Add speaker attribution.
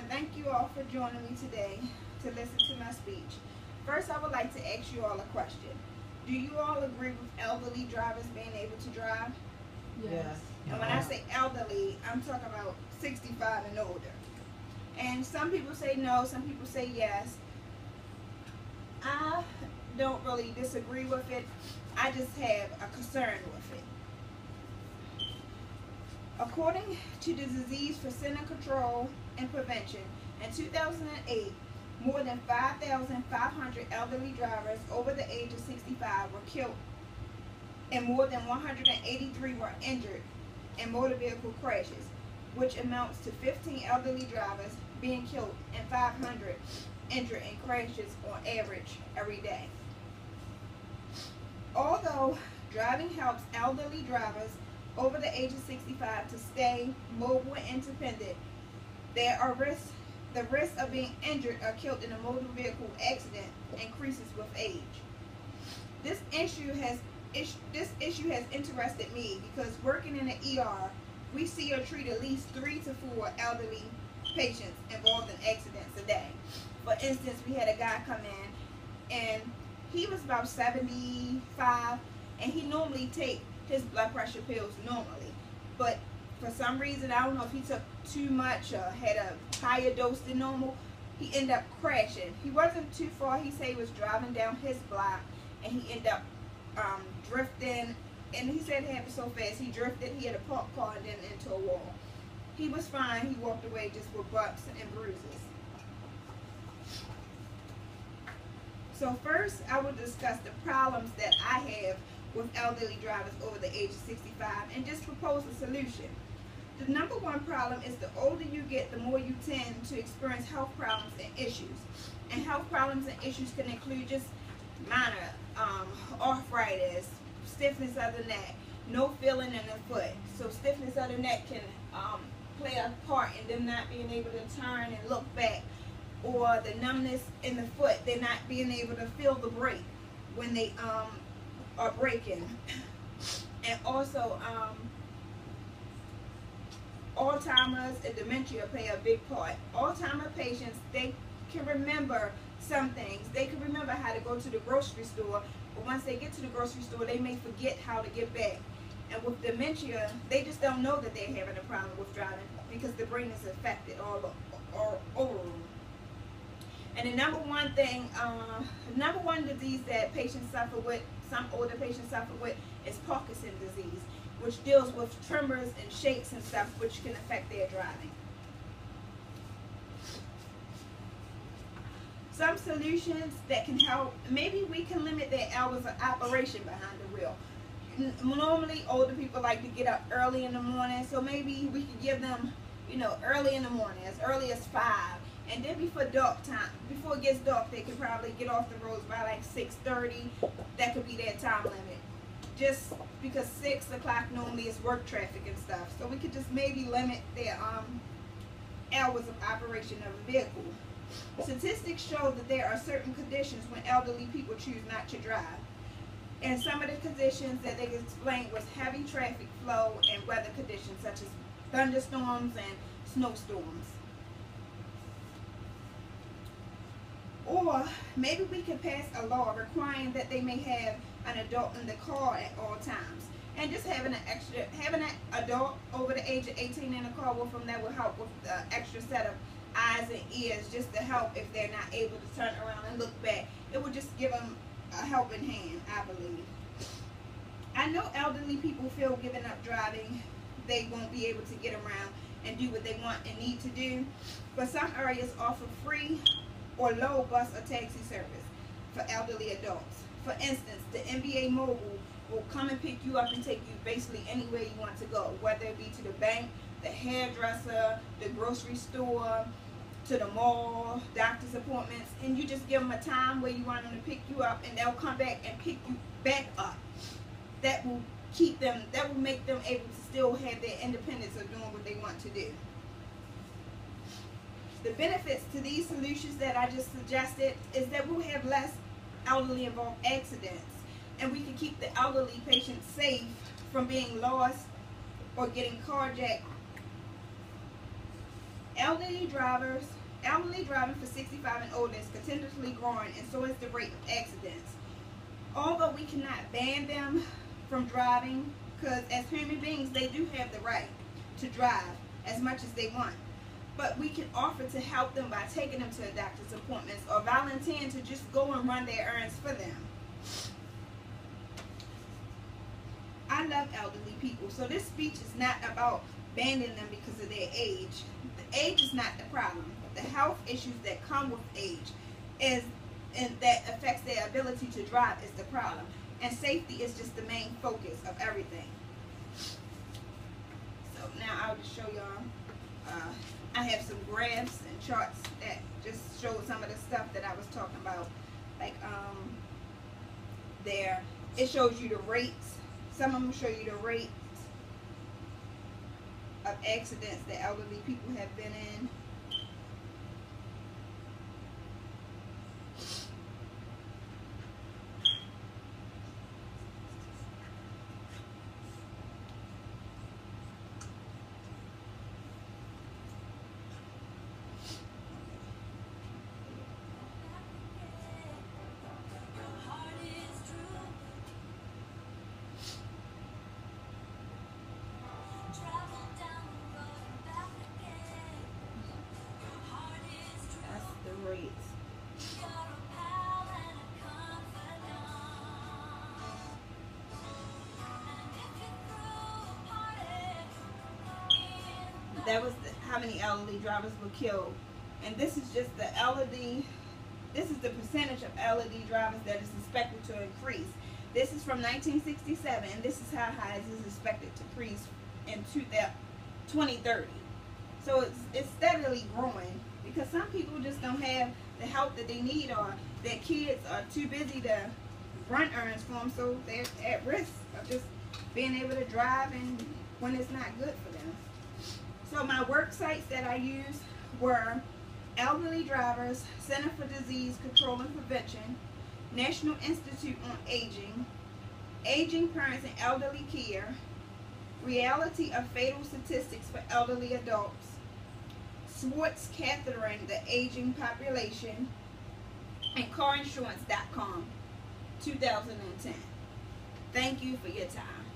Speaker 1: and thank you all for joining me today to listen to my speech. First, I would like to ask you all a question. Do you all agree with elderly drivers being able to drive?
Speaker 2: Yes.
Speaker 1: And when I say elderly, I'm talking about 65 and older. And some people say no, some people say yes. I don't really disagree with it. I just have a concern with it. According to the Disease for Center Control and Prevention, in 2008, more than 5,500 elderly drivers over the age of 65 were killed, and more than 183 were injured in motor vehicle crashes, which amounts to 15 elderly drivers being killed and 500 injured in crashes on average every day. Although driving helps elderly drivers over the age of 65 to stay mobile and independent, there are risks. The risk of being injured or killed in a motor vehicle accident increases with age. This issue has interested me because working in the ER, we see or treat at least 3 to 4 elderly patients involved in accidents a day. For instance, we had a guy come in and he was about 75 and he normally take his blood pressure pills normally, but for some reason, I don't know if he took too much or had a higher dose than normal, he ended up crashing. He wasn't too far. He said he was driving down his block and he ended up drifting, and he said it happened so fast he drifted. He had a parked car and then into a wall. He was fine. He walked away just with bumps and bruises. So first, I will discuss the problems that I have with elderly drivers over the age of 65 and just propose a solution. The number one problem is the older you get, the more you tend to experience health problems and issues. And health problems and issues can include just minor arthritis, stiffness of the neck, no feeling in the foot. So stiffness of the neck can play a part in them not being able to turn and look back, or the numbness in the foot, they're not being able to feel the brake when they are braking. And also Alzheimer's and dementia play a big part. Alzheimer's patients, they can remember some things. They can remember how to go to the grocery store, but once they get to the grocery store, they may forget how to get back. And with dementia, they just don't know that they're having a problem with driving because the brain is affected all over. And the number one disease that patients suffer with, some older patients suffer with, is Parkinson's disease, which deals with tremors and shakes and stuff, which can affect their driving. Some solutions that can help, maybe we can limit their hours of operation behind the wheel. Normally, older people like to get up early in the morning, so maybe we could give them, early in the morning, as early as 5. And then before dark time, before it gets dark, they could probably get off the roads by like 6:30. That could be their time limit. Just because 6 o'clock normally is work traffic and stuff. So we could just maybe limit their hours of operation of a vehicle. Statistics show that there are certain conditions when elderly people choose not to drive. And some of the conditions that they explained was heavy traffic flow and weather conditions such as thunderstorms and snowstorms. Or maybe we could pass a law requiring that they may have an adult in the car at all times. And just having an adult over the age of 18 in the car with them, that will help with the extra set of eyes and ears, just to help if they're not able to turn around and look back. It would just give them a helping hand, I believe. I know elderly people feel giving up driving, they won't be able to get around and do what they want and need to do. But some areas offer free or low bus or taxi service for elderly adults. For instance, the NBA Mobile will come and pick you up and take you basically anywhere you want to go, whether it be to the bank, the hairdresser, the grocery store, to the mall, doctor's appointments, and you just give them a time where you want them to pick you up, and they'll come back and pick you back up. That will make them able to still have their independence of doing what they want to do. The benefits to these solutions that I just suggested is that we'll have less elderly involved accidents, and we can keep the elderly patients safe from being lost or getting carjacked Elderly driving for 65 and older is continuously growing, and so is the rate of accidents. Although we cannot ban them from driving, because as human beings, they do have the right to drive as much as they want. But we can offer to help them by taking them to doctor's appointments or volunteering to just go and run their errands for them. I love elderly people, so this speech is not about banning them because of their age. The age is not the problem. The health issues that come with age and that affects their ability to drive is the problem. And safety is just the main focus of everything. So now I'll just show y'all. I have some graphs and charts that just show some of the stuff that I was talking about. Like there, it shows you the rates. Some of them show you the rates of accidents that elderly people have been in. That was how many elderly drivers were killed. And this is just the elderly, this is the percentage of elderly drivers that is expected to increase. This is from 1967, and this is how high this is expected to increase in 2030. So it's steadily growing because some people just don't have the help that they need, or their kids are too busy to run errands for them, so they're at risk of just being able to drive and when it's not good for them. So my work sites that I used were Elderly Drivers, Center for Disease Control and Prevention, National Institute on Aging, Aging Parents and Elderly Care, Reality of Fatal Statistics for Elderly Adults, Swartz Catering the Aging Population, and CarInsurance.com, 2010. Thank you for your time.